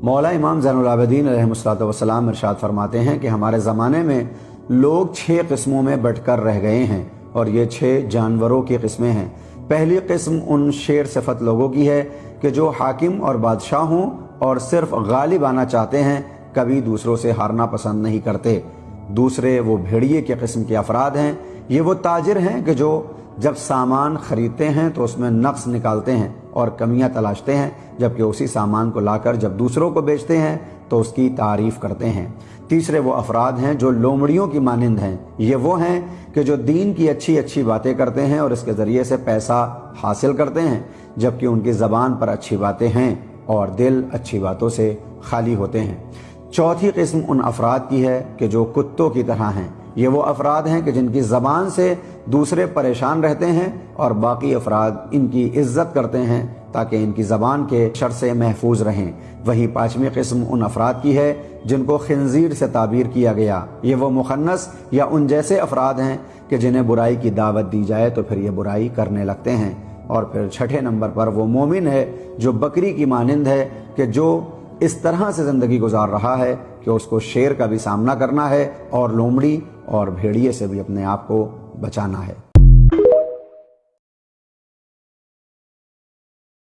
मौला इमाम ज़ैनुल आबिदीन अलैहिस्सलातु वस्सलाम इरशाद फरमाते हैं कि हमारे ज़माने में लोग 6 किस्मों में बंटकर रह गए हैं और ये 6 जानवरों की किस्में हैं। पहली किस्म उन शेर सिफत लोगों की है कि जो हाकिम और बादशाह हों और सिर्फ गालिब आना चाहते हैं, कभी दूसरों से हारना पसंद नहीं करते। दूसरे वो भेड़िए की किस्म के अफराद हैं। ये वो ताजिर हैं कि जो जब सामान खरीदते हैं तो उसमें नक्स निकालते हैं और कमियां तलाशते हैं, जबकि उसी सामान को लाकर जब दूसरों को बेचते हैं तो उसकी तारीफ करते हैं। तीसरे वो अफराद हैं जो लोमड़ियों की मानिंद हैं। ये वो हैं कि जो दीन की अच्छी अच्छी बातें करते हैं और इसके ज़रिए से पैसा हासिल करते हैं, जबकि उनकी ज़बान पर अच्छी बातें हैं और दिल अच्छी बातों से खाली होते हैं। चौथी किस्म उन अफराद की है कि जो कुत्तों की तरह हैं। ये वो अफराद हैं कि जिनकी ज़बान से दूसरे परेशान रहते हैं और बाकी अफराद इनकी इज्जत करते हैं ताकि इनकी ज़बान के शर से महफूज रहें। वही पाँचवीं किस्म उन अफराद की है जिनको खिंजीर से ताबीर किया गया। ये वो मुखन्नस या उन जैसे अफराद हैं कि जिन्हें बुराई की दावत दी जाए तो फिर ये बुराई करने लगते हैं। और फिर छठे नंबर पर वो मोमिन है जो बकरी की मानिंद है कि जो इस तरह से ज़िंदगी गुजार रहा है कि उसको शेर का भी सामना करना है और लोमड़ी और भेड़िए से भी अपने आप को बचाना है।